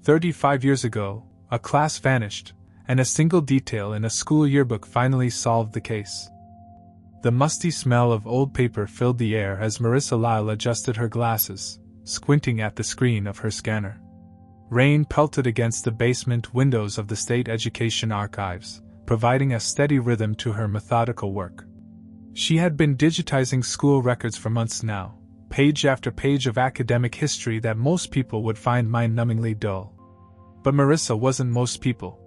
35 years ago, a class vanished, and a single detail in a school yearbook finally solved the case. The musty smell of old paper filled the air as Marissa Lyle adjusted her glasses, squinting at the screen of her scanner. Rain pelted against the basement windows of the State Education Archives, providing a steady rhythm to her methodical work. She had been digitizing school records for months now, page after page of academic history that most people would find mind-numbingly dull. But Marissa wasn't most people.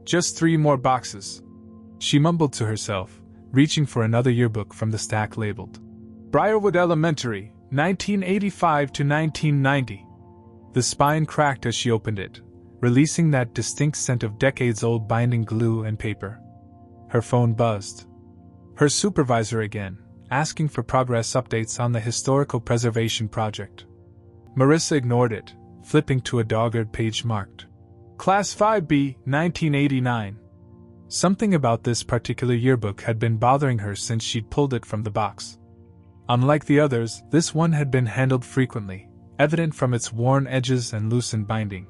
Just 3 more boxes. She mumbled to herself, reaching for another yearbook from the stack labeled Briarwood Elementary, 1985 to 1990. The spine cracked as she opened it, releasing that distinct scent of decades-old binding glue and paper. Her phone buzzed. Her supervisor again, asking for progress updates on the historical preservation project. Marissa ignored it, flipping to a dogged page marked Class 5B, 1989. Something about this particular yearbook had been bothering her since she'd pulled it from the box. Unlike the others, this one had been handled frequently, evident from its worn edges and loosened binding.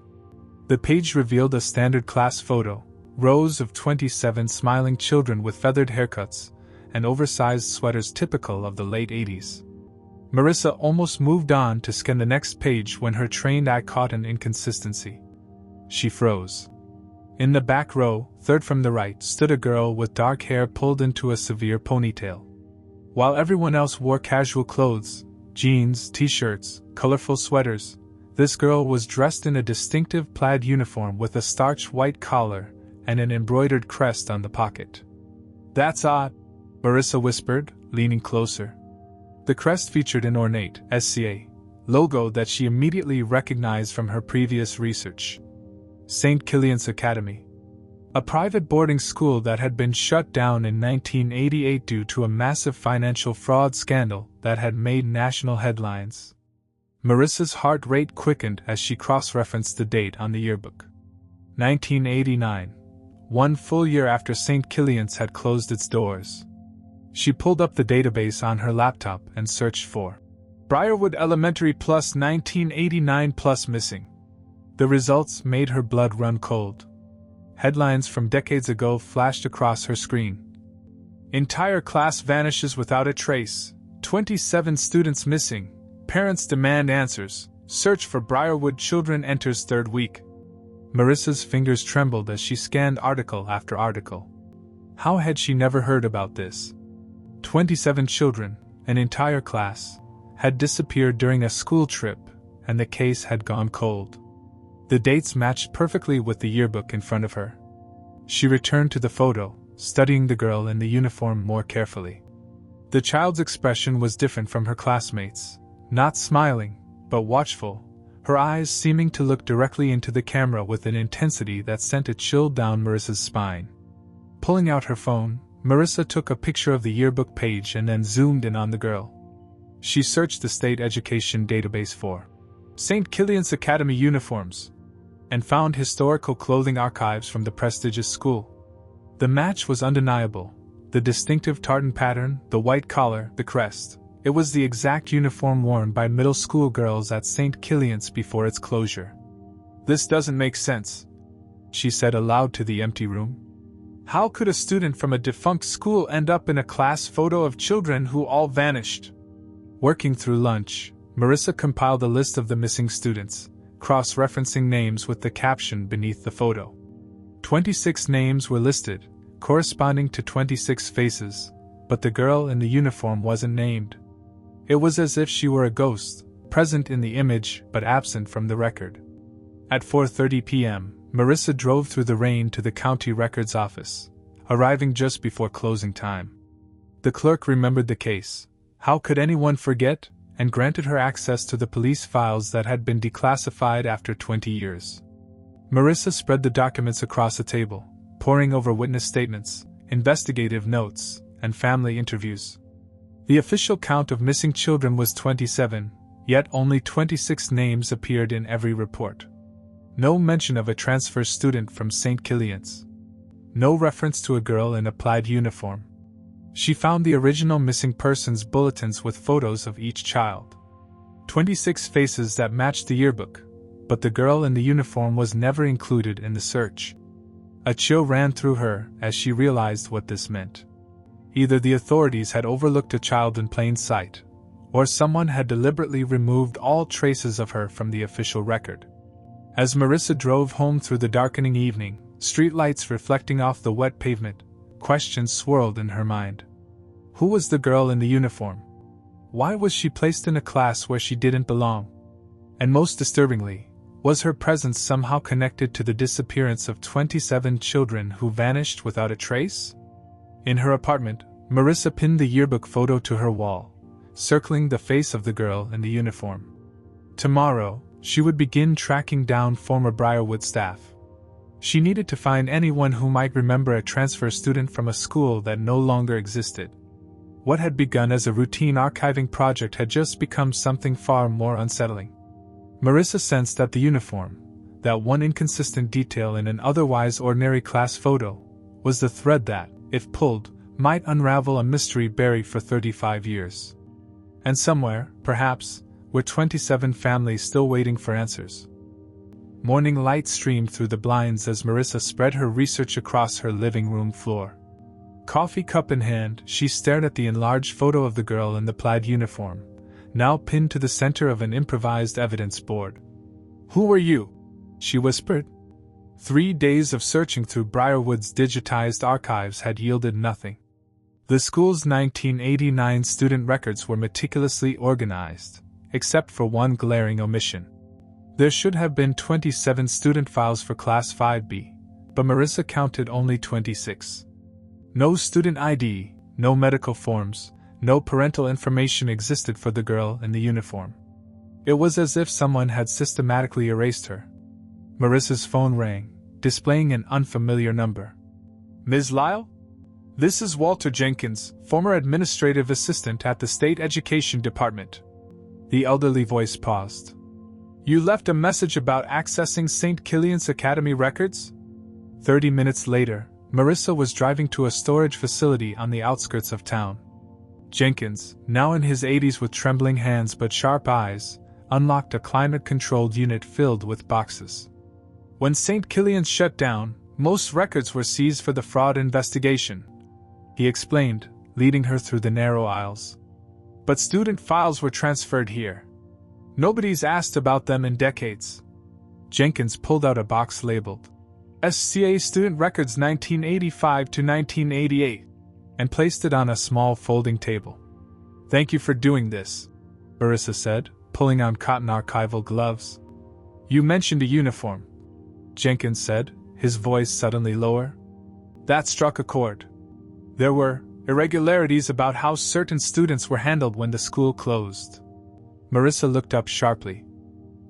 The page revealed a standard class photo, rows of 27 smiling children with feathered haircuts, and oversized sweaters typical of the late 80s. Marissa almost moved on to scan the next page when her trained eye caught an inconsistency. She froze. In the back row, third from the right, stood a girl with dark hair pulled into a severe ponytail. While everyone else wore casual clothes, jeans, t-shirts, colorful sweaters, this girl was dressed in a distinctive plaid uniform with a starched white collar and an embroidered crest on the pocket. "That's odd," Marissa whispered, leaning closer. The crest featured an ornate SCA logo that she immediately recognized from her previous research. St. Kilian's Academy. A private boarding school that had been shut down in 1988 due to a massive financial fraud scandal that had made national headlines. Marissa's heart rate quickened as she cross-referenced the date on the yearbook. 1989, 1 full year after St. Kilian's had closed its doors. She pulled up the database on her laptop and searched for Briarwood Elementary plus 1989 plus missing. The results made her blood run cold. Headlines from decades ago flashed across her screen. Entire class vanishes without a trace. 27 students missing. Parents demand answers. Search for Briarwood children enters 3rd week. Marissa's fingers trembled as she scanned article after article. How had she never heard about this? 27 children, an entire class, had disappeared during a school trip, and the case had gone cold. The dates matched perfectly with the yearbook in front of her. She returned to the photo, studying the girl in the uniform more carefully. The child's expression was different from her classmates, not smiling, but watchful, her eyes seeming to look directly into the camera with an intensity that sent a chill down Marissa's spine. Pulling out her phone, Marissa took a picture of the yearbook page and then zoomed in on the girl. She searched the state education database for St. Kilian's Academy uniforms, and found historical clothing archives from the prestigious school. The match was undeniable. The distinctive tartan pattern, the white collar, the crest. It was the exact uniform worn by middle school girls at St. Kilian's before its closure. "This doesn't make sense," she said aloud to the empty room. "How could a student from a defunct school end up in a class photo of children who all vanished?" Working through lunch, Marissa compiled a list of the missing students, cross-referencing names with the caption beneath the photo. 26 names were listed, corresponding to 26 faces, but the girl in the uniform wasn't named. It was as if she were a ghost, present in the image but absent from the record. At 4:30 p.m., Marissa drove through the rain to the county records office, arriving just before closing time. The clerk remembered the case. How could anyone forget? And granted her access to the police files that had been declassified after 20 years. Marissa spread the documents across the table, poring over witness statements, investigative notes, and family interviews. The official count of missing children was 27, yet only 26 names appeared in every report. No mention of a transfer student from St. Kilian's. No reference to a girl in a plaid uniform. She found the original missing persons bulletins with photos of each child. 26 faces that matched the yearbook, but the girl in the uniform was never included in the search. A chill ran through her as she realized what this meant. Either the authorities had overlooked a child in plain sight, or someone had deliberately removed all traces of her from the official record. As Marissa drove home through the darkening evening, streetlights reflecting off the wet pavement, questions swirled in her mind. Who was the girl in the uniform? Why was she placed in a class where she didn't belong? And most disturbingly, was her presence somehow connected to the disappearance of 27 children who vanished without a trace? In her apartment, Marissa pinned the yearbook photo to her wall, circling the face of the girl in the uniform. Tomorrow, she would begin tracking down former Briarwood staff. She needed to find anyone who might remember a transfer student from a school that no longer existed. What had begun as a routine archiving project had just become something far more unsettling. Marissa sensed that the uniform, that one inconsistent detail in an otherwise ordinary class photo, was the thread that, if pulled, might unravel a mystery buried for 35 years. And somewhere, perhaps, were 27 families still waiting for answers. Morning light streamed through the blinds as Marissa spread her research across her living room floor. Coffee cup in hand, she stared at the enlarged photo of the girl in the plaid uniform, now pinned to the center of an improvised evidence board. "Who were you?" she whispered. 3 days of searching through Briarwood's digitized archives had yielded nothing. The school's 1989 student records were meticulously organized, except for one glaring omission. There should have been 27 student files for Class 5B, but Marissa counted only 26. No student ID, no medical forms, no parental information existed for the girl in the uniform. It was as if someone had systematically erased her. Marissa's phone rang, displaying an unfamiliar number. "Ms. Lyle? This is Walter Jenkins, former administrative assistant at the State Education Department." The elderly voice paused. "You left a message about accessing St. Killian's Academy records?" 30 minutes later, Marissa was driving to a storage facility on the outskirts of town. Jenkins, now in his 80s with trembling hands but sharp eyes, unlocked a climate-controlled unit filled with boxes. "When St. Killian's shut down, most records were seized for the fraud investigation," he explained, leading her through the narrow aisles. "But student files were transferred here. Nobody's asked about them in decades." Jenkins pulled out a box labeled SCA Student Records 1985 to 1988 and placed it on a small folding table. "Thank you for doing this," Marissa said, pulling on cotton archival gloves. "You mentioned a uniform," Jenkins said, his voice suddenly lower. "That struck a chord. There were irregularities about how certain students were handled when the school closed." Marissa looked up sharply.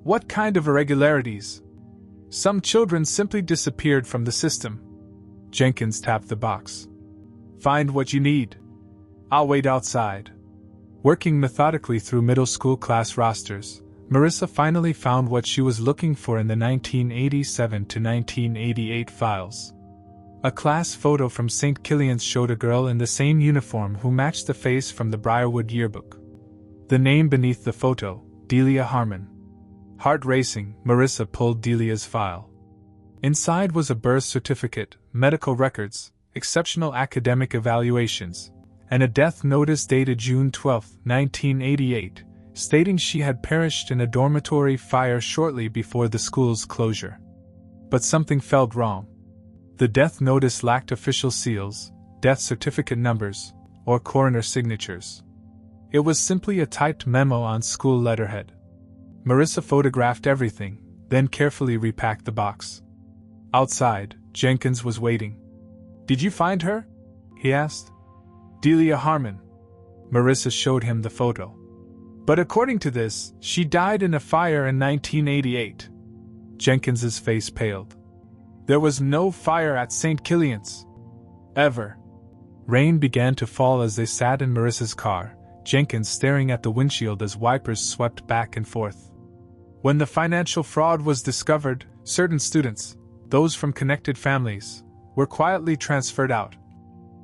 "What kind of irregularities?" "Some children simply disappeared from the system." Jenkins tapped the box. "Find what you need. I'll wait outside." Working methodically through middle school class rosters, Marissa finally found what she was looking for in the 1987 to 1988 files. A class photo from St. Killian's showed a girl in the same uniform who matched the face from the Briarwood yearbook. The name beneath the photo, Delia Harmon. Heart racing, Marissa pulled Delia's file. Inside was a birth certificate, medical records, exceptional academic evaluations, and a death notice dated June 12, 1988, stating she had perished in a dormitory fire shortly before the school's closure. But something felt wrong. The death notice lacked official seals, death certificate numbers, or coroner signatures. It was simply a typed memo on school letterhead. Marissa photographed everything, then carefully repacked the box. Outside, Jenkins was waiting. "Did you find her?" he asked. "Delia Harmon." Marissa showed him the photo. "But according to this, she died in a fire in 1988. Jenkins's face paled. "There was no fire at St. Killian's. Ever." Rain began to fall as they sat in Marissa's car, Jenkins staring at the windshield as wipers swept back and forth. "When the financial fraud was discovered, certain students, those from connected families, were quietly transferred out,"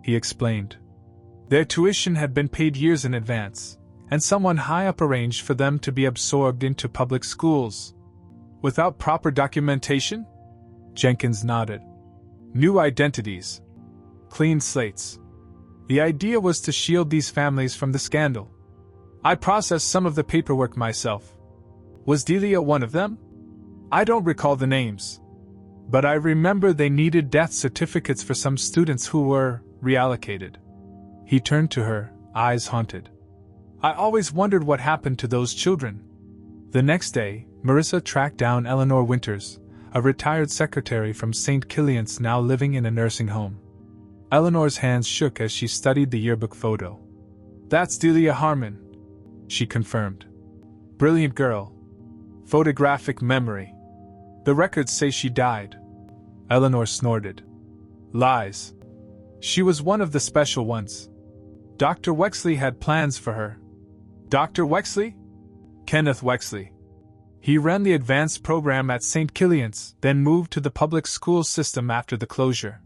he explained. "Their tuition had been paid years in advance, and someone high up arranged for them to be absorbed into public schools. Without proper documentation? Jenkins nodded. New identities. Clean slates. The idea was to shield these families from the scandal. I processed some of the paperwork myself. Was Delia one of them? I don't recall the names. But I remember they needed death certificates for some students who were reallocated. He turned to her, eyes haunted. I always wondered what happened to those children. The next day, Marissa tracked down Eleanor Winters, a retired secretary from St. Killian's now living in a nursing home. Eleanor's hands shook as she studied the yearbook photo. That's Delia Harmon, she confirmed. Brilliant girl. Photographic memory. The records say she died. Eleanor snorted. Lies. She was one of the special ones. Dr. Wexley had plans for her. Dr. Wexley? Kenneth Wexley. He ran the advanced program at St. Killian's, then moved to the public school system after the closure.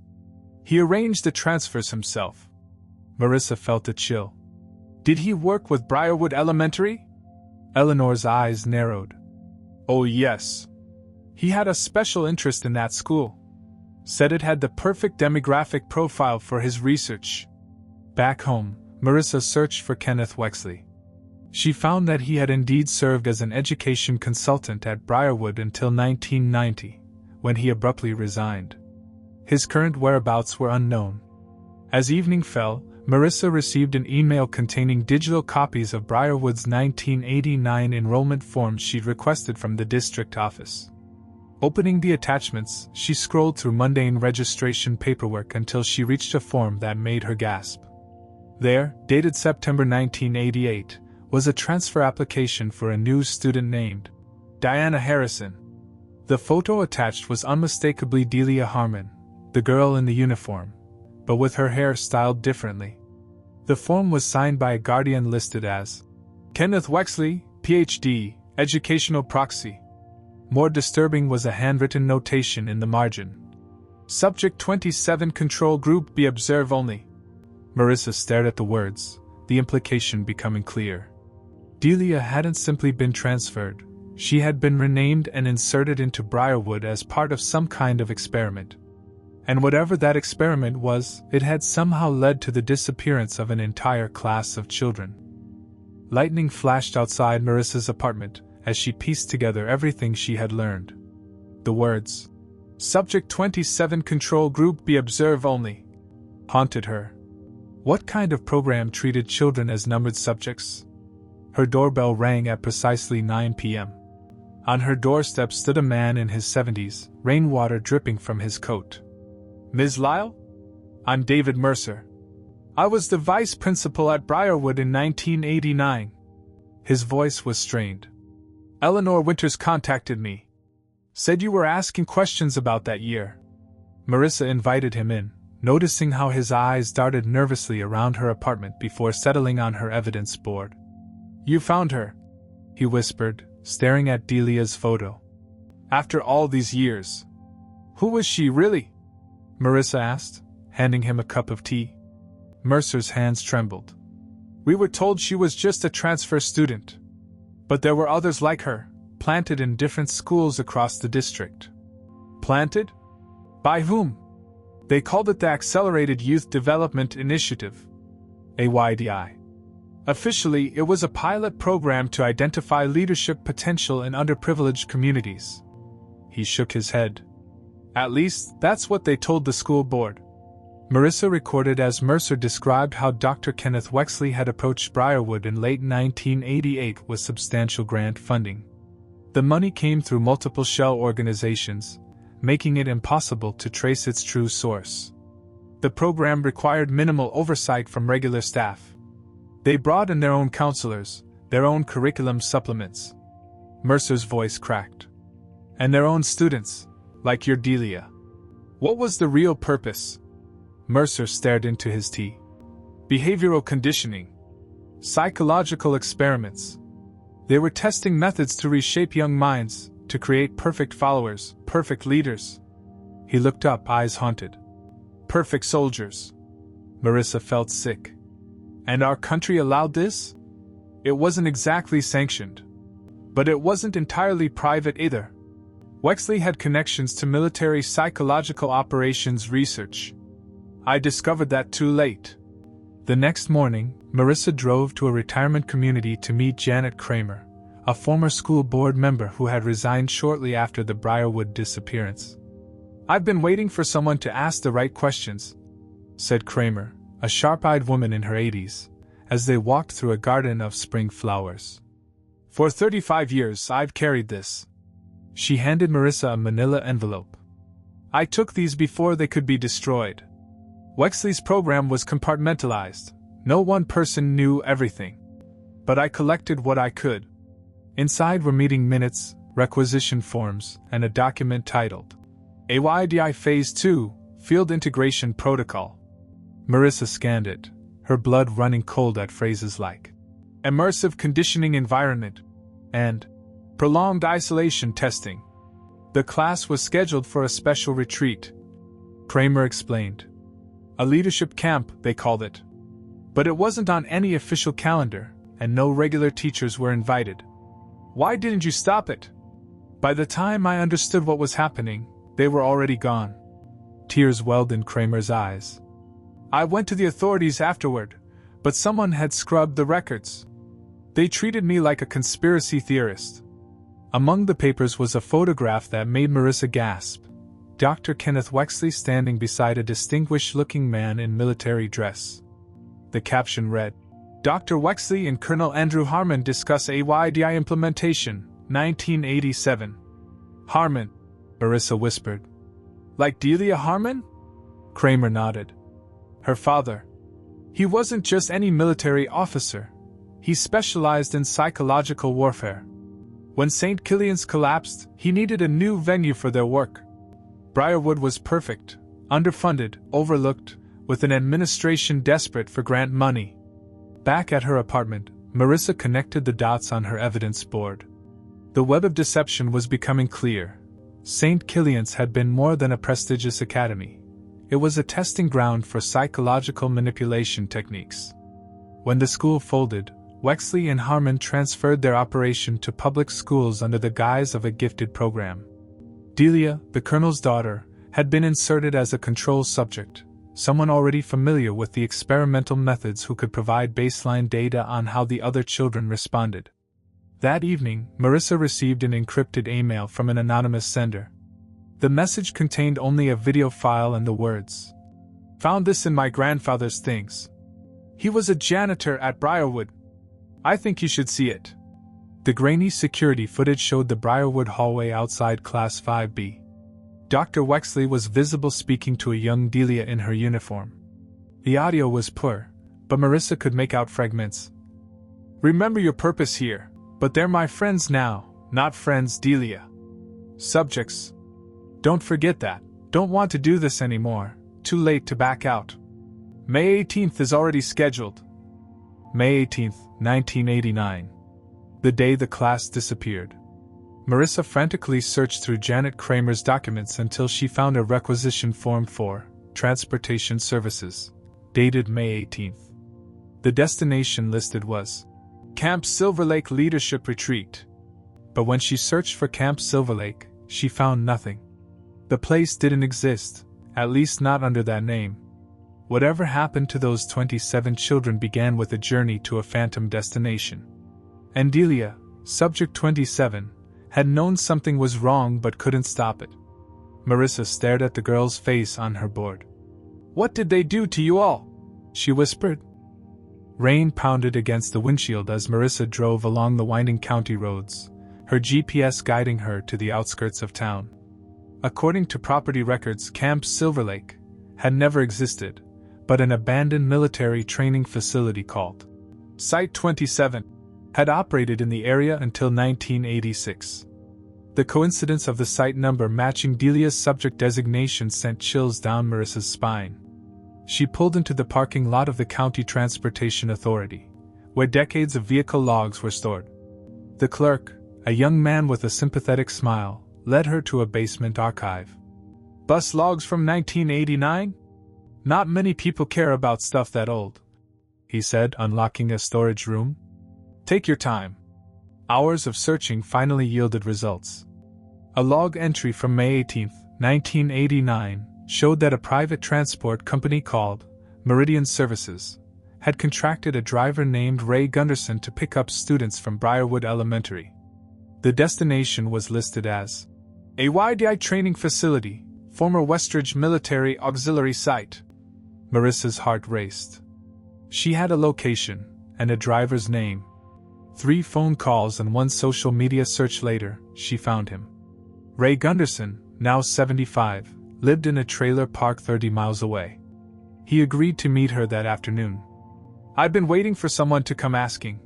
He arranged the transfers himself. Marissa felt a chill. Did he work with Briarwood Elementary? Eleanor's eyes narrowed. Oh yes. He had a special interest in that school. Said it had the perfect demographic profile for his research. Back home, Marissa searched for Kenneth Wexley. She found that he had indeed served as an education consultant at Briarwood until 1990, when he abruptly resigned. His current whereabouts were unknown. As evening fell, Marissa received an email containing digital copies of Briarwood's 1989 enrollment forms she'd requested from the district office. Opening the attachments, she scrolled through mundane registration paperwork until she reached a form that made her gasp. There, dated September 1988, was a transfer application for a new student named Diana Harrison. The photo attached was unmistakably Delia Harmon, the girl in the uniform, but with her hair styled differently. The form was signed by a guardian listed as Kenneth Wexley, Ph.D., Educational Proxy. More disturbing was a handwritten notation in the margin. Subject 27 Control Group B observe only. Marissa stared at the words, the implication becoming clear. Delia hadn't simply been transferred, she had been renamed and inserted into Briarwood as part of some kind of experiment. And whatever that experiment was, it had somehow led to the disappearance of an entire class of children. Lightning flashed outside Marissa's apartment as she pieced together everything she had learned. The words, Subject 27 Control Group B observe only, haunted her. What kind of program treated children as numbered subjects? Her doorbell rang at precisely 9 p.m. On her doorstep stood a man in his 70s, rainwater dripping from his coat. Ms. Lyle? I'm David Mercer. I was the vice principal at Briarwood in 1989. His voice was strained. Eleanor Winters contacted me. Said you were asking questions about that year. Marissa invited him in, noticing how his eyes darted nervously around her apartment before settling on her evidence board. You found her, he whispered, staring at Delia's photo. After all these years. Who was she really? Marissa asked, handing him a cup of tea. Mercer's hands trembled. We were told she was just a transfer student. But there were others like her, planted in different schools across the district. Planted? By whom? They called it the Accelerated Youth Development Initiative, AYDI. Officially, it was a pilot program to identify leadership potential in underprivileged communities. He shook his head. At least, that's what they told the school board. Marissa recorded as Mercer described how Dr. Kenneth Wexley had approached Briarwood in late 1988 with substantial grant funding. The money came through multiple shell organizations, making it impossible to trace its true source. The program required minimal oversight from regular staff. They brought in their own counselors, their own curriculum supplements. Mercer's voice cracked. And their own students, like your Delia. What was the real purpose? Mercer stared into his tea. Behavioral conditioning. Psychological experiments. They were testing methods to reshape young minds, to create perfect followers, perfect leaders. He looked up, eyes haunted. Perfect soldiers. Marissa felt sick. And our country allowed this? It wasn't exactly sanctioned. But it wasn't entirely private either. Wexley had connections to military psychological operations research. I discovered that too late. The next morning, Marissa drove to a retirement community to meet Janet Kramer, a former school board member who had resigned shortly after the Briarwood disappearance. "I've been waiting for someone to ask the right questions," said Kramer, a sharp-eyed woman in her 80s, as they walked through a garden of spring flowers. "For 35 years I've carried this." She handed Marissa a manila envelope. "I took these before they could be destroyed. Wexley's program was compartmentalized. No one person knew everything. But I collected what I could." Inside were meeting minutes, requisition forms, and a document titled AYDI Phase 2, Field Integration Protocol. Marissa scanned it, her blood running cold at phrases like immersive conditioning environment and prolonged isolation testing. The class was scheduled for a special retreat, Kramer explained. A leadership camp, they called it. But it wasn't on any official calendar, and no regular teachers were invited. "Why didn't you stop it?" "By the time I understood what was happening, they were already gone." Tears welled in Kramer's eyes. "I went to the authorities afterward, but someone had scrubbed the records. They treated me like a conspiracy theorist." Among the papers was a photograph that made Marissa gasp. Dr. Kenneth Wexley standing beside a distinguished-looking man in military dress. The caption read, "Dr. Wexley and Colonel Andrew Harmon discuss AYDI implementation, 1987. "Harmon," Marissa whispered. "Like Delia Harmon?" Kramer nodded. "Her father. He wasn't just any military officer. He specialized in psychological warfare. When St. Killian's collapsed, he needed a new venue for their work. Briarwood was perfect, underfunded, overlooked, with an administration desperate for grant money." Back at her apartment, Marissa connected the dots on her evidence board. The web of deception was becoming clear. St. Killian's had been more than a prestigious academy. It was a testing ground for psychological manipulation techniques. When the school folded, Wexley and Harmon transferred their operation to public schools under the guise of a gifted program. Delia, the colonel's daughter, had been inserted as a control subject, someone already familiar with the experimental methods who could provide baseline data on how the other children responded. That evening, Marissa received an encrypted email from an anonymous sender. The message contained only a video file and the words, "Found this in my grandfather's things. He was a janitor at Briarwood. I think you should see it." The grainy security footage showed the Briarwood hallway outside Class 5B. Dr. Wexley was visible speaking to a young Delia in her uniform. The audio was poor, but Marissa could make out fragments. "Remember your purpose here, but they're my friends now, not friends, Delia. Subjects. Don't forget that. Don't want to do this anymore. Too late to back out. May 18th is already scheduled." May 18th, 1989. The day the class disappeared. Marissa frantically searched through Janet Kramer's documents until she found a requisition form for transportation services, dated May 18th. The destination listed was Camp Silver Lake Leadership Retreat. But when she searched for Camp Silver Lake, she found nothing. The place didn't exist, at least not under that name. Whatever happened to those 27 children began with a journey to a phantom destination. And Delia, subject 27, had known something was wrong but couldn't stop it. Marissa stared at the girl's face on her board. "What did they do to you all?" she whispered. Rain pounded against the windshield as Marissa drove along the winding county roads, her GPS guiding her to the outskirts of town. According to property records, Camp Silver Lake had never existed, but an abandoned military training facility called Site 27 had operated in the area until 1986. The coincidence of the site number matching Delia's subject designation sent chills down Marissa's spine. She pulled into the parking lot of the County Transportation Authority, where decades of vehicle logs were stored. The clerk, a young man with a sympathetic smile, led her to a basement archive. "Bus logs from 1989? Not many people care about stuff that old," he said, unlocking a storage room. "Take your time." Hours of searching finally yielded results. A log entry from May 18, 1989, showed that a private transport company called Meridian Services had contracted a driver named Ray Gunderson to pick up students from Briarwood Elementary. The destination was listed as a YDI training facility, former Westridge Military Auxiliary Site. Marissa's heart raced. She had a location and a driver's name. 3 phone calls and 1 social media search later, she found him. Ray Gunderson, now 75, lived in a trailer park 30 miles away. He agreed to meet her that afternoon. "I'd been waiting for someone to come asking,"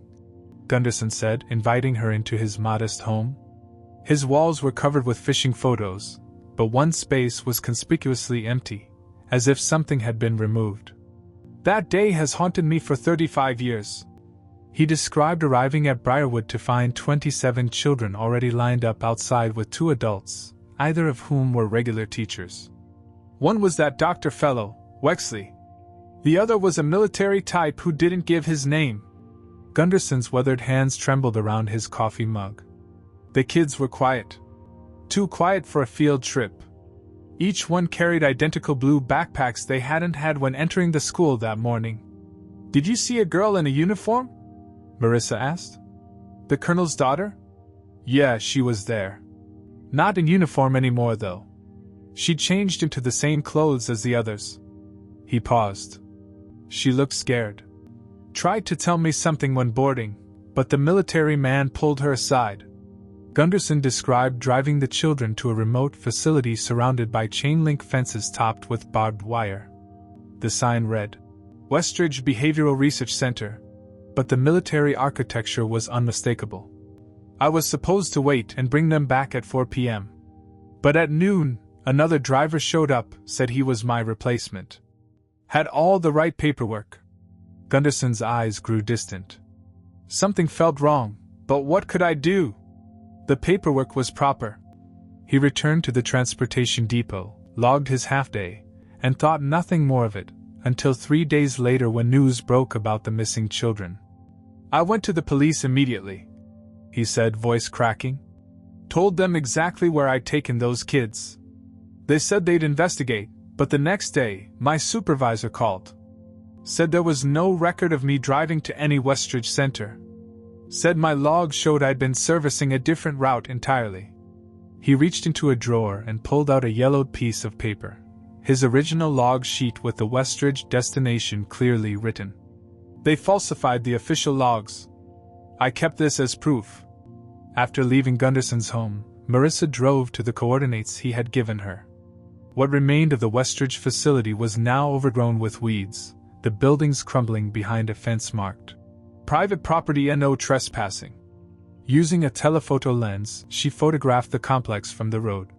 Gunderson said, inviting her into his modest home. His walls were covered with fishing photos, but one space was conspicuously empty, as if something had been removed. "That day has haunted me for 35 years. He described arriving at Briarwood to find 27 children already lined up outside with 2 adults, either of whom were regular teachers. One was that Dr. Fellow, Wexley. The other was a military type who didn't give his name." Gunderson's weathered hands trembled around his coffee mug. The kids were quiet. Too quiet for a field trip. Each one carried identical blue backpacks they hadn't had when entering the school that morning. "Did you see a girl in a uniform?" Marissa asked. "The colonel's daughter?" "Yeah, she was there. Not in uniform anymore, though. She changed into the same clothes as the others." He paused. She looked scared. "Tried to tell me something when boarding, but the military man pulled her aside." Gunderson described driving the children to a remote facility surrounded by chain-link fences topped with barbed wire. The sign read, "Westridge Behavioral Research Center," but the military architecture was unmistakable. "I was supposed to wait and bring them back at 4 p.m. But at noon, another driver showed up, said he was my replacement. Had all the right paperwork." Gunderson's eyes grew distant. "Something felt wrong, but what could I do? The paperwork was proper." He returned to the transportation depot, logged his half-day, and thought nothing more of it, until 3 days later when news broke about the missing children. "I went to the police immediately," he said, voice cracking. "Told them exactly where I'd taken those kids. They said they'd investigate, but the next day, my supervisor called. Said there was no record of me driving to any Westridge Center. Said my log showed I'd been servicing a different route entirely." He reached into a drawer and pulled out a yellowed piece of paper. His original log sheet with the Westridge destination clearly written. "They falsified the official logs. I kept this as proof." After leaving Gunderson's home, Marissa drove to the coordinates he had given her. What remained of the Westridge facility was now overgrown with weeds, the buildings crumbling behind a fence marked "Private Property and No Trespassing." Using a telephoto lens, she photographed the complex from the road.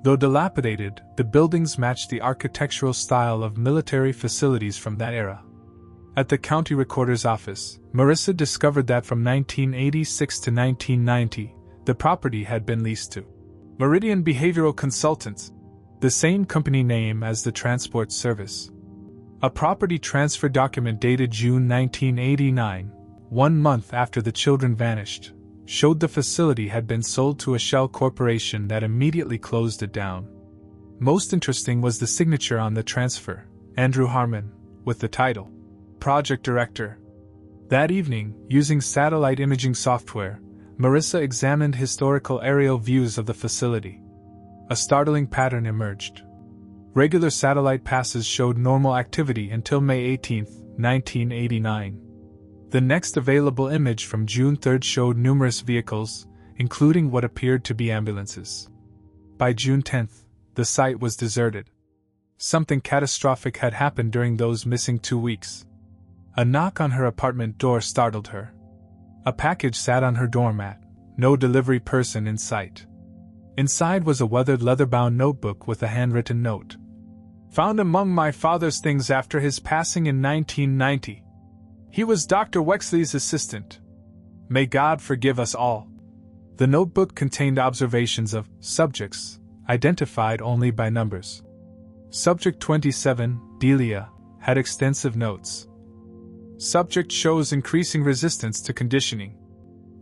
Though dilapidated, the buildings matched the architectural style of military facilities from that era. At the county recorder's office, Marissa discovered that from 1986 to 1990, the property had been leased to Meridian Behavioral Consultants, the same company name as the transport service. A property transfer document dated June 1989, 1 month after the children vanished, showed the facility had been sold to a shell corporation that immediately closed it down. Most interesting was the signature on the transfer, Andrew Harmon, with the title, Project Director. That evening, using satellite imaging software, Marissa examined historical aerial views of the facility. A startling pattern emerged. Regular satellite passes showed normal activity until May 18, 1989. The next available image from June 3 showed numerous vehicles, including what appeared to be ambulances. By June 10, the site was deserted. Something catastrophic had happened during those missing 2 weeks. A knock on her apartment door startled her. A package sat on her doormat, no delivery person in sight. Inside was a weathered leather-bound notebook with a handwritten note. "Found among my father's things after his passing in 1990. He was Dr. Wexley's assistant. May God forgive us all." The notebook contained observations of subjects, identified only by numbers. Subject 27, Delia, had extensive notes. Subject shows increasing resistance to conditioning.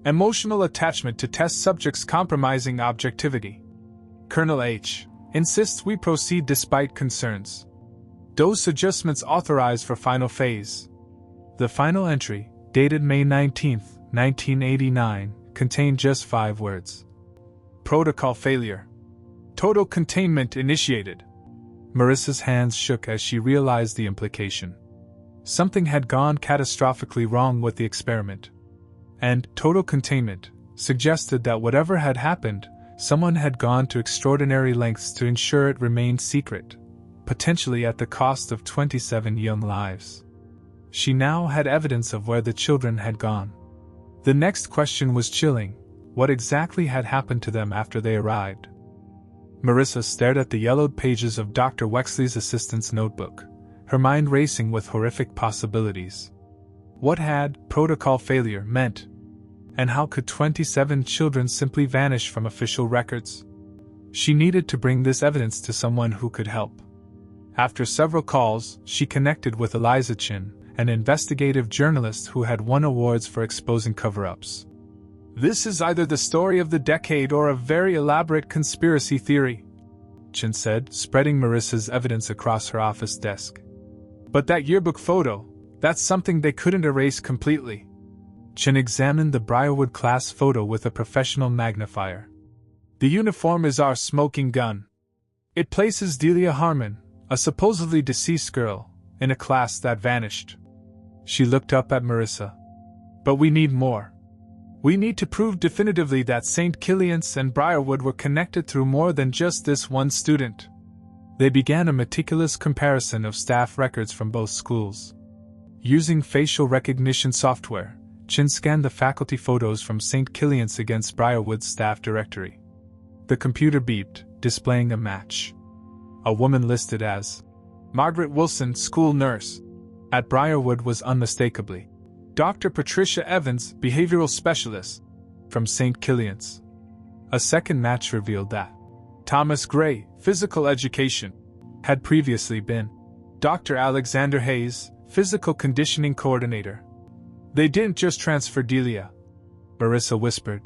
Emotional attachment to test subject's compromising objectivity. Colonel H. insists we proceed despite concerns. Dose adjustments authorized for final phase. The final entry, dated May 19, 1989, contained just 5 words. Protocol failure. Total containment initiated. Marissa's hands shook as she realized the implication. Something had gone catastrophically wrong with the experiment. And total containment suggested that whatever had happened, someone had gone to extraordinary lengths to ensure it remained secret, potentially at the cost of 27 young lives. She now had evidence of where the children had gone. The next question was chilling. What exactly had happened to them after they arrived? Marissa stared at the yellowed pages of Dr. Wexley's assistant's notebook, her mind racing with horrific possibilities. What had protocol failure meant? And how could 27 children simply vanish from official records? She needed to bring this evidence to someone who could help. After several calls, she connected with Eliza Chin, an investigative journalist who had won awards for exposing cover-ups. "This is either the story of the decade or a very elaborate conspiracy theory," Chin said, spreading Marissa's evidence across her office desk. "But that yearbook photo, that's something they couldn't erase completely." Chin examined the Briarwood class photo with a professional magnifier. "The uniform is our smoking gun. It places Delia Harmon, a supposedly deceased girl, in a class that vanished." She looked up at Marissa. "But we need more. We need to prove definitively that St. Killian's and Briarwood were connected through more than just this one student." They began a meticulous comparison of staff records from both schools. Using facial recognition software, Chin scanned the faculty photos from St. Killian's against Briarwood's staff directory. The computer beeped, displaying a match. A woman listed as Margaret Wilson, school nurse, at Briarwood was unmistakably Dr. Patricia Evans, behavioral specialist, from St. Killian's. A second match revealed that Thomas Gray, physical education, had previously been Dr. Alexander Hayes, physical conditioning coordinator. "They didn't just transfer Delia," Marissa whispered.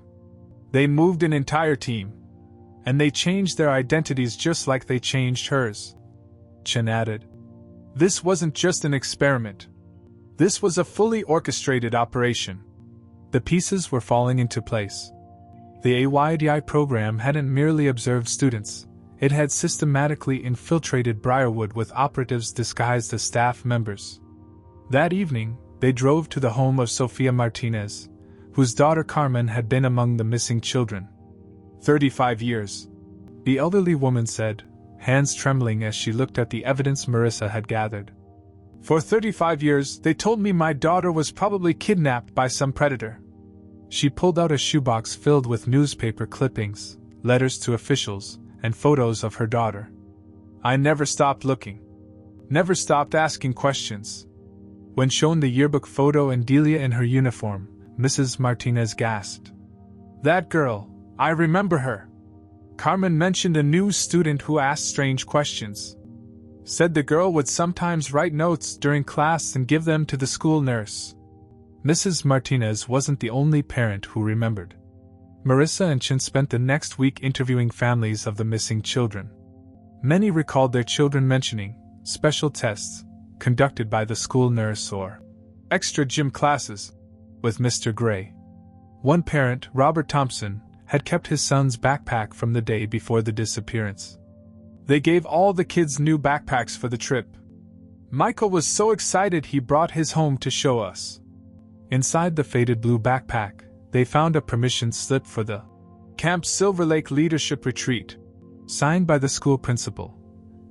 "They moved an entire team. And they changed their identities just like they changed hers," Chin added. "This wasn't just an experiment. This was a fully orchestrated operation." The pieces were falling into place. The AYDI program hadn't merely observed students, it had systematically infiltrated Briarwood with operatives disguised as staff members. That evening, they drove to the home of Sofia Martinez, whose daughter Carmen had been among the missing children. 35 years, the elderly woman said, hands trembling as she looked at the evidence Marissa had gathered. "For 35 years, they told me my daughter was probably kidnapped by some predator." She pulled out a shoebox filled with newspaper clippings, letters to officials, and photos of her daughter. "I never stopped looking. Never stopped asking questions." When shown the yearbook photo and Delia in her uniform, Mrs. Martinez gasped. "That girl, I remember her. Carmen mentioned a new student who asked strange questions. Said the girl would sometimes write notes during class and give them to the school nurse." Mrs. Martinez wasn't the only parent who remembered. Marissa and Chin spent the next week interviewing families of the missing children. Many recalled their children mentioning special tests conducted by the school nurse or extra gym classes with Mr. Gray. One parent, Robert Thompson, had kept his son's backpack from the day before the disappearance. "They gave all the kids new backpacks for the trip. Michael was so excited he brought his home to show us." Inside the faded blue backpack, they found a permission slip for the Camp Silver Lake Leadership Retreat, signed by the school principal,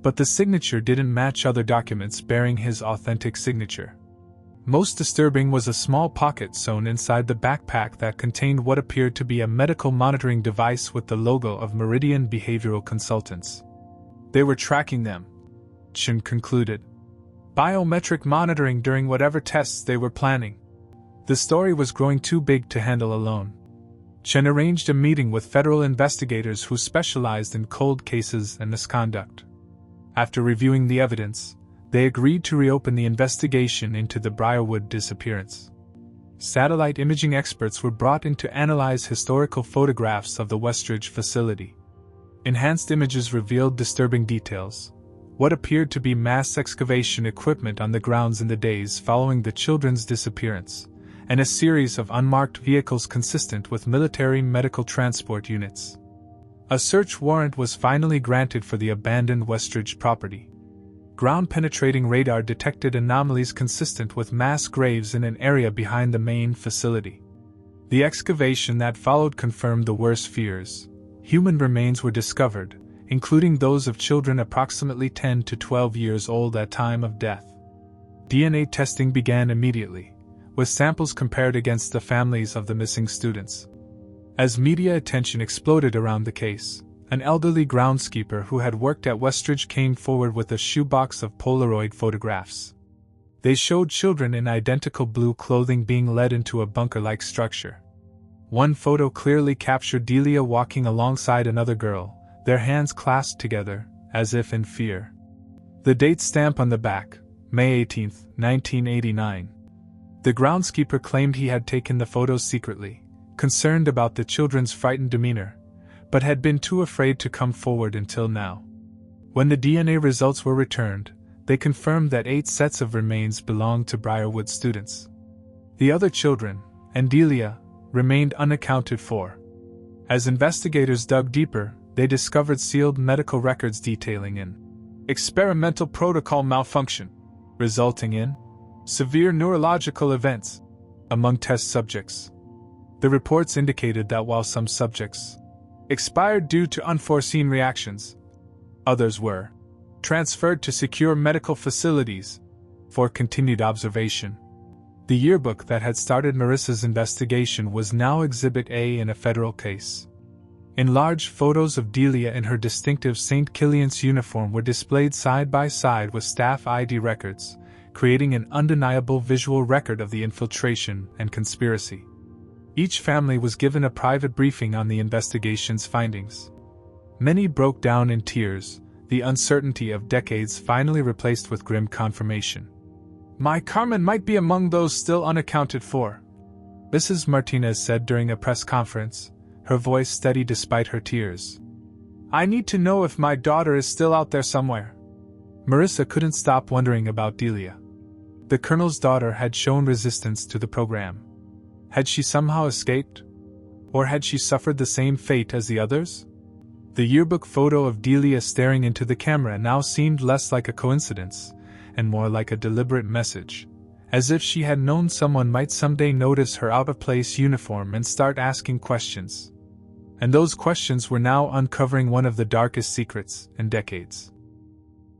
but the signature didn't match other documents bearing his authentic signature. Most disturbing was a small pocket sewn inside the backpack that contained what appeared to be a medical monitoring device with the logo of Meridian Behavioral Consultants. They were tracking them, Chin concluded. Biometric monitoring during whatever tests they were planning. The story was growing too big to handle alone. Chen arranged a meeting with federal investigators who specialized in cold cases and misconduct. After reviewing the evidence, they agreed to reopen the investigation into the Briarwood disappearance. Satellite imaging experts were brought in to analyze historical photographs of the Westridge facility. Enhanced images revealed disturbing details. What appeared to be mass excavation equipment on the grounds in the days following the children's disappearance, and a series of unmarked vehicles consistent with military medical transport units. A search warrant was finally granted for the abandoned Westridge property. Ground-penetrating radar detected anomalies consistent with mass graves in an area behind the main facility. The excavation that followed confirmed the worst fears. Human remains were discovered, including those of children approximately 10 to 12 years old at time of death. DNA testing began immediately, with samples compared against the families of the missing students. As media attention exploded around the case, an elderly groundskeeper who had worked at Westridge came forward with a shoebox of Polaroid photographs. They showed children in identical blue clothing being led into a bunker-like structure. One photo clearly captured Delia walking alongside another girl, their hands clasped together, as if in fear. The date stamp on the back, May 18, 1989. The groundskeeper claimed he had taken the photos secretly, concerned about the children's frightened demeanor, but had been too afraid to come forward until now. When the DNA results were returned, they confirmed that 8 sets of remains belonged to Briarwood students. The other children, and Delia, remained unaccounted for. As investigators dug deeper, they discovered sealed medical records detailing an experimental protocol malfunction, resulting in severe neurological events among test subjects. The reports indicated that while some subjects expired due to unforeseen reactions, others were transferred to secure medical facilities for continued observation. The yearbook that had started Marissa's investigation was now Exhibit A in a federal case. Enlarged photos of Delia in her distinctive St. Killian's uniform were displayed side by side with staff ID records, creating an undeniable visual record of the infiltration and conspiracy. Each family was given a private briefing on the investigation's findings. Many broke down in tears, the uncertainty of decades finally replaced with grim confirmation. "My Carmen might be among those still unaccounted for," Mrs. Martinez said during a press conference, her voice steady despite her tears. "I need to know if my daughter is still out there somewhere." Marissa couldn't stop wondering about Delia. The colonel's daughter had shown resistance to the program. Had she somehow escaped? Or had she suffered the same fate as the others? The yearbook photo of Delia staring into the camera now seemed less like a coincidence, and more like a deliberate message, as if she had known someone might someday notice her out-of-place uniform and start asking questions. And those questions were now uncovering one of the darkest secrets in decades.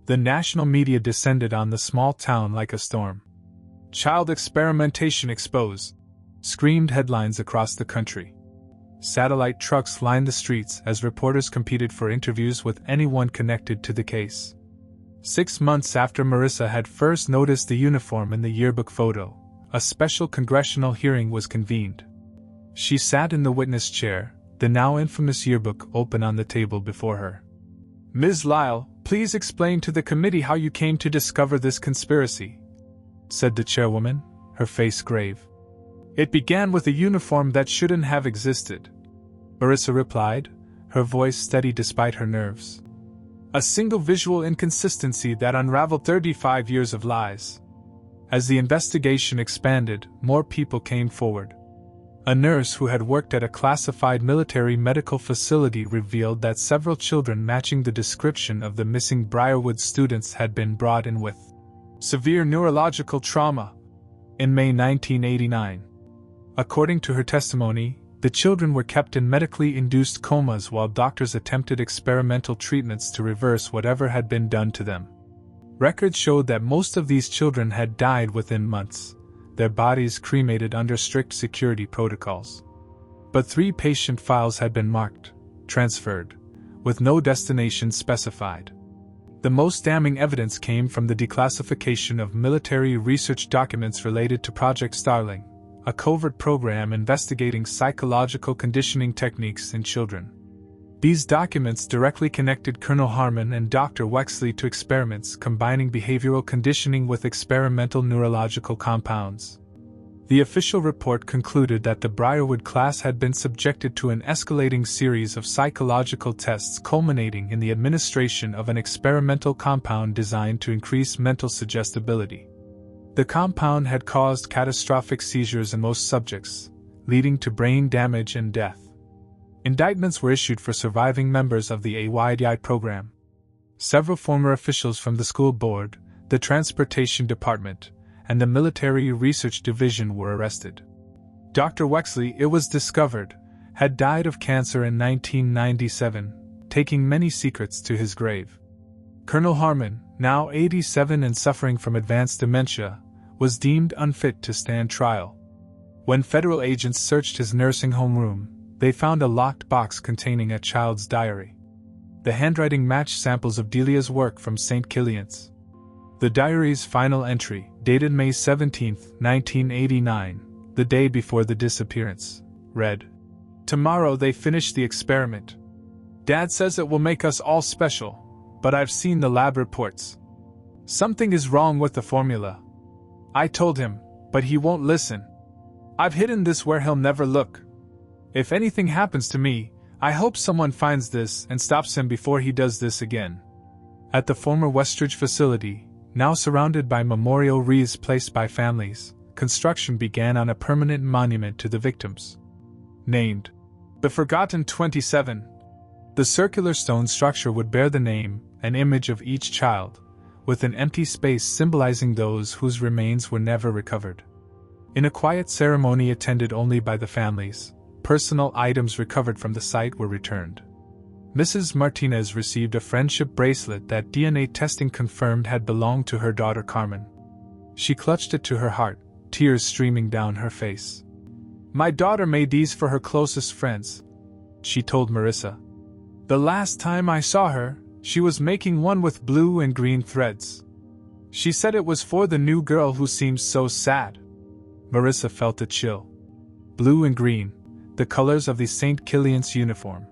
The national media descended on the small town like a storm. "Child experimentation exposed," screamed headlines across the country. Satellite trucks lined the streets as reporters competed for interviews with anyone connected to the case. 6 months after Marissa had first noticed the uniform in the yearbook photo, a special congressional hearing was convened. She sat in the witness chair, the now infamous yearbook open on the table before her. "Ms. Lyle, please explain to the committee how you came to discover this conspiracy," said the chairwoman, her face grave. "It began with a uniform that shouldn't have existed," Marissa replied, her voice steady despite her nerves. "A single visual inconsistency that unraveled 35 years of lies." As the investigation expanded, more people came forward. A nurse who had worked at a classified military medical facility revealed that several children matching the description of the missing Briarwood students had been brought in with severe neurological trauma in May 1989. According to her testimony, the children were kept in medically induced comas while doctors attempted experimental treatments to reverse whatever had been done to them. Records showed that most of these children had died within months, their bodies cremated under strict security protocols. But 3 patient files had been marked, transferred, with no destination specified. The most damning evidence came from the declassification of military research documents related to Project Starling, a covert program investigating psychological conditioning techniques in children. These documents directly connected Colonel Harmon and Dr. Wexley to experiments combining behavioral conditioning with experimental neurological compounds. The official report concluded that the Briarwood class had been subjected to an escalating series of psychological tests culminating in the administration of an experimental compound designed to increase mental suggestibility. The compound had caused catastrophic seizures in most subjects, leading to brain damage and death. Indictments were issued for surviving members of the AYDI program. Several former officials from the school board, the transportation department, and the military research division were arrested. Dr. Wexley, it was discovered, had died of cancer in 1997, taking many secrets to his grave. Colonel Harmon, now 87 and suffering from advanced dementia, was deemed unfit to stand trial. When federal agents searched his nursing home room, they found a locked box containing a child's diary. The handwriting matched samples of Delia's work from St. Killian's. The diary's final entry, dated May 17, 1989, the day before the disappearance, read, "Tomorrow they finish the experiment. Dad says it will make us all special, but I've seen the lab reports. Something is wrong with the formula. I told him, but he won't listen. I've hidden this where he'll never look. If anything happens to me, I hope someone finds this and stops him before he does this again." At the former Westridge facility, now surrounded by memorial wreaths placed by families, construction began on a permanent monument to the victims. Named The Forgotten 27, the circular stone structure would bear the name and image of each child, with an empty space symbolizing those whose remains were never recovered. In a quiet ceremony attended only by the families, personal items recovered from the site were returned. Mrs. Martinez received a friendship bracelet that DNA testing confirmed had belonged to her daughter Carmen. She clutched it to her heart, tears streaming down her face. "My daughter made these for her closest friends," she told Marissa. "The last time I saw her, she was making one with blue and green threads. She said it was for the new girl who seems so sad." Marissa felt a chill. Blue and green, the colors of the St. Killian's uniform.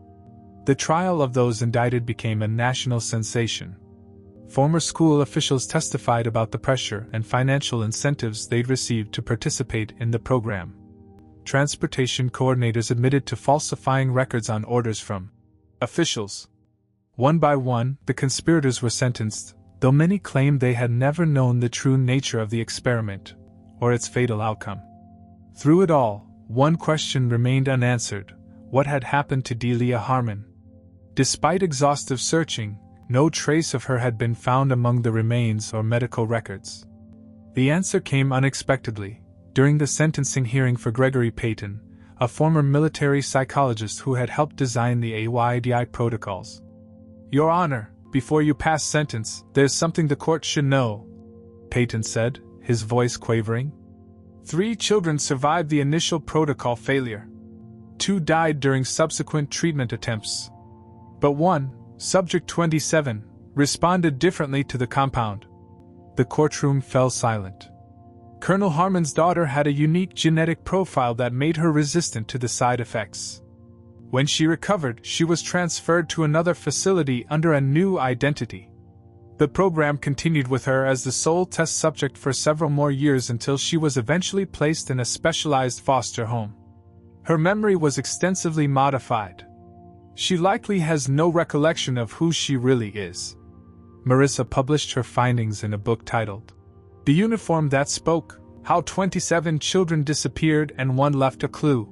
The trial of those indicted became a national sensation. Former school officials testified about the pressure and financial incentives they'd received to participate in the program. Transportation coordinators admitted to falsifying records on orders from officials. One by one, the conspirators were sentenced, though many claimed they had never known the true nature of the experiment, or its fatal outcome. Through it all, one question remained unanswered: what had happened to Delia Harmon? Despite exhaustive searching, no trace of her had been found among the remains or medical records. The answer came unexpectedly, during the sentencing hearing for Gregory Payton, a former military psychologist who had helped design the AYDI protocols. "Your Honor, before you pass sentence, there's something the court should know," Payton said, his voice quavering. 3 children survived the initial protocol failure. 2 died during subsequent treatment attempts. But one, Subject 27, responded differently to the compound. The courtroom fell silent. Colonel Harmon's daughter had a unique genetic profile that made her resistant to the side effects. When she recovered, she was transferred to another facility under a new identity. The program continued with her as the sole test subject for several more years until she was eventually placed in a specialized foster home. Her memory was extensively modified. She likely has no recollection of who she really is. Marissa published her findings in a book titled The Uniform That Spoke: How 27 Children Disappeared and One Left a Clue.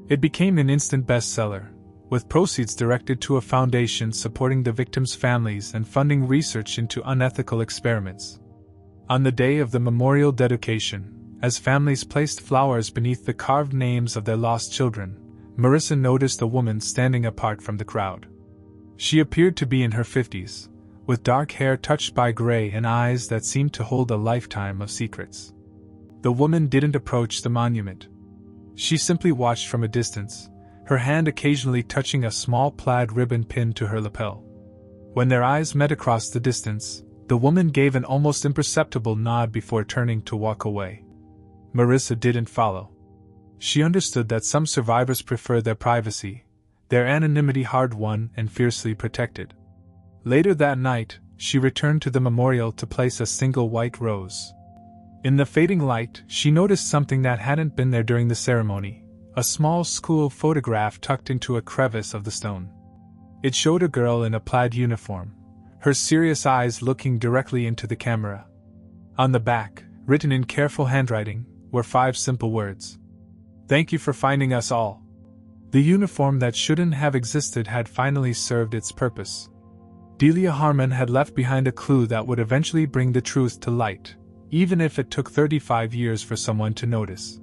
It became an instant bestseller, with proceeds directed to a foundation supporting the victims' families and funding research into unethical experiments. On the day of the memorial dedication, as families placed flowers beneath the carved names of their lost children, Marissa noticed a woman standing apart from the crowd. She appeared to be in her 50s, with dark hair touched by gray and eyes that seemed to hold a lifetime of secrets. The woman didn't approach the monument. She simply watched from a distance, her hand occasionally touching a small plaid ribbon pinned to her lapel. When their eyes met across the distance, the woman gave an almost imperceptible nod before turning to walk away. Marissa didn't follow. She understood that some survivors prefer their privacy, their anonymity hard-won and fiercely protected. Later that night, she returned to the memorial to place a single white rose. In the fading light, she noticed something that hadn't been there during the ceremony: a small school photograph tucked into a crevice of the stone. It showed a girl in a plaid uniform, her serious eyes looking directly into the camera. On the back, written in careful handwriting, were 5 simple words. "Thank you for finding us all." The uniform that shouldn't have existed had finally served its purpose. Delia Harmon had left behind a clue that would eventually bring the truth to light, even if it took 35 years for someone to notice.